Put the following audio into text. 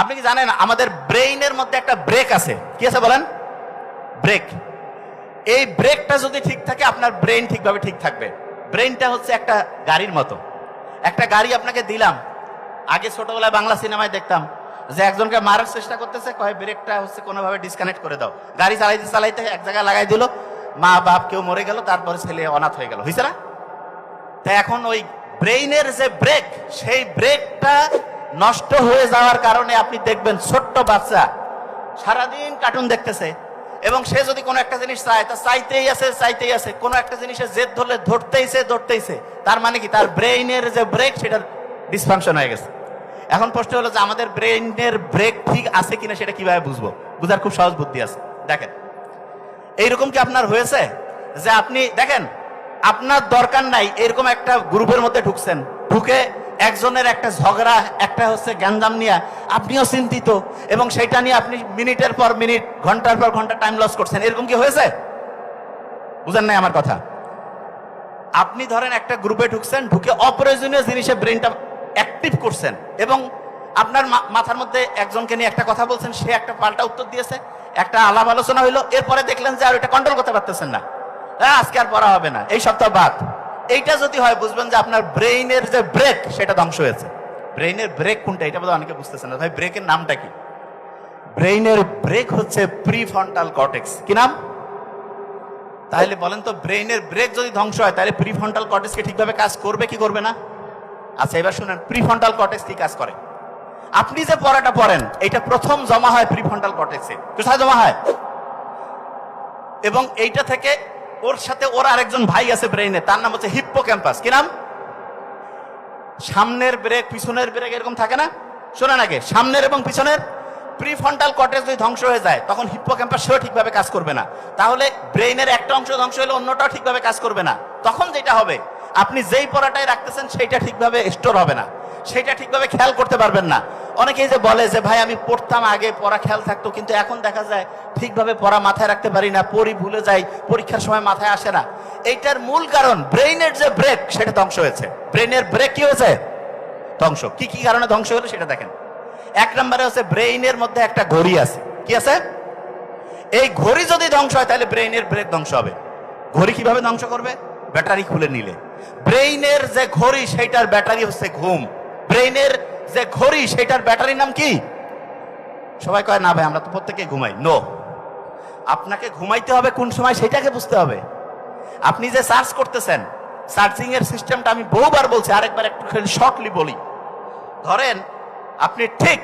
আপনি কি জানেন আমাদের ব্রেইনের মধ্যে একটা ব্রেক আছে? কি আছে বলেন? ব্রেক। এই ব্রেকটা যদি ঠিক থাকে আপনার ব্রেইন ঠিকভাবে ঠিক থাকবে। ব্রেইনটা হচ্ছে একটা গাড়ির মতো। একটা গাড়ি আপনাকে দিলাম, আগে ছোটবেলায় বাংলা সিনেমায় দেখতাম যে একজনকে মারার চেষ্টা করতেছে, কয় ব্রেকটা হচ্ছে কোনোভাবে ডিসকানেক্ট করে দাও। গাড়ি চালাইতে চালাইতে এক জায়গায় লাগাই দিল, মা বাপ কেউ মরে গেল, তারপরে ছেলে অনাথ হয়ে গেল। হয়েছে না? তাই এখন ওই ব্রেইনের যে ব্রেক, সেই ব্রেকটা নষ্ট হয়ে যাওয়ার কারণে আপনি দেখবেন ছোট্ট বাচ্চা সারাদিন কার্টুন দেখতেছে, এবং সে যদি কোনো একটা জিনিস চায় তা চাইতেই আছে, কোনো একটা জিনিসের জেদ ধরলে ধরতেইছে। তার মানে কি? তার ব্রেইনের যে ব্রেক সেটা ডিসফাংশন হয়ে গেছে। এখন প্রশ্ন হলো যে আমাদের ব্রেইনের ব্রেক ঠিক আছে কিনা সেটা কিভাবে বুঝবো? বুঝার খুব সহজ বুদ্ধি আছে। দেখেন, এইরকম কি আপনার হয়েছে যে আপনি দেখেন আপনার দরকার নাই এরকম একটা গ্রুপের মধ্যে ঢুকছেন, ঢুকে একজনের একটা ঝগড়া, একটা হচ্ছে গ্যাঞ্জাম নিয়ে আপনিও চিন্তিত, এবং সেটা নিয়ে আপনি মিনিটের পর মিনিট, ঘন্টার পর ঘন্টা টাইম লস করছেন। এরকম কি হয়েছে? বুঝেন নাই আমার কথা? আপনি ধরেন একটা গ্রুপে ঢুকছেন, ঢুকে অপ্রয়োজনীয় জিনিসে ব্রেনটা অ্যাক্টিভ করছেন, এবং আপনার মাথার মধ্যে একজনকে নিয়ে একটা কথা বলছেন, সে একটা পাল্টা উত্তর দিয়েছে, একটা আলাপ আলোচনা হইলো, এরপরে দেখলেন যে আর এটা কন্ট্রোল করতে পারতেছেন না, আজকে আর পড়া হবে না, এই সপ্তাহ বাদ। এইটা যদি হয় বুঝবেন যে আপনার ব্রেইনের যে ব্রেক সেটা ধ্বংস হয়েছে। ব্রেইনের ব্রেক কোনটা এটা বোধহয় অনেকে বুঝতেছেন না। ভাই ব্রেকের নামটা কি? ব্রেইনের ব্রেক হচ্ছে প্রিফ্রন্টাল কর্টেক্স। কি নাম? তাহলে বলেন তো, ব্রেইনের ব্রেক যদি ধ্বংস হয় তাহলে প্রিফ্রন্টাল কর্টেক্সকে ঠিকভাবে কাজ করবে কি করবে না? আচ্ছা এবার শুনেন, প্রিফ্রন্টাল কর্টেক্স কি কাজ করে। আপনি যে পড়াটা পড়েন এটা প্রথম জমা হয় প্রিফ্রন্টাল কর্টেক্সে। কোথায় জমা হয়? এবং এইটা থেকে ওর সাথে ওর আরেকজন ভাই আছে ব্রেইনে, তার নাম হচ্ছে হিপ্পোক্যাম্পাস। কি নাম? সামনের ব্রেক পিছনের ব্রেক এরকম থাকে না? শোনেন আগে, সামনের এবং পিছনের প্রিফ্রন্টাল কর্টেক্স যদি ধ্বংস হয়ে যায় তখন হিপ্পোক্যাম্পাস সেও ঠিকভাবে কাজ করবে না। তাহলে ব্রেইনের একটা অংশ ধ্বংস হলে অন্যটাও ঠিকভাবে কাজ করবে না। তখন যেটা হবে, আপনি যেই পড়াটাই রাখতেছেন সেইটা ঠিকভাবে স্টোর হবে না, সেটা ঠিকভাবে খেয়াল করতে পারবেন না। অনেকেই যে বলে যে ভাই আমি পড়তাম আগে, পড়া খেয়াল থাকতো, কিন্তু এখন দেখা যায় ঠিকভাবে পড়া মাথায় রাখতে পারি না, পড়ি ভুলে যাই, পরীক্ষার সময় মাথায় আসে না। এইটার মূল কারণ ব্রেইনের যে ব্রেক সেটা ধ্বংস হয়েছে। ব্রেইনের ব্রেক কি হয়েছে? ধ্বংস। কি কি কারণে ধ্বংস হলো সেটা দেখেন। এক নম্বরে হচ্ছে ব্রেইনের মধ্যে একটা ঘড়ি আছে। কি আছে? এই ঘড়ি যদি ধ্বংস হয় তাহলে ব্রেইনের ব্রেক ধ্বংস হবে। ঘড়ি কিভাবে ধ্বংস করবে? ব্যাটারি খুলে নিলে। ব্রেইনের যে ঘড়ি সেইটার ব্যাটারি হচ্ছে ঘুম। ব্রেইনের যে ঘড়ি সেটার ব্যাটারির নাম কি? সবাই কয় না ভাই আমরা তো প্রত্যেকেই ঘুমাই। নো, আপনাকে ঘুমাইতে হবে কোন সময় সেটাকে বুঝতে হবে। আপনি যে সার্চ করতেছেন, সার্চিং এর সিস্টেমটা আমি বহুবার বলছি, আরেকবার একটু শর্টলি বলি। ধরেন আপনি ঠিক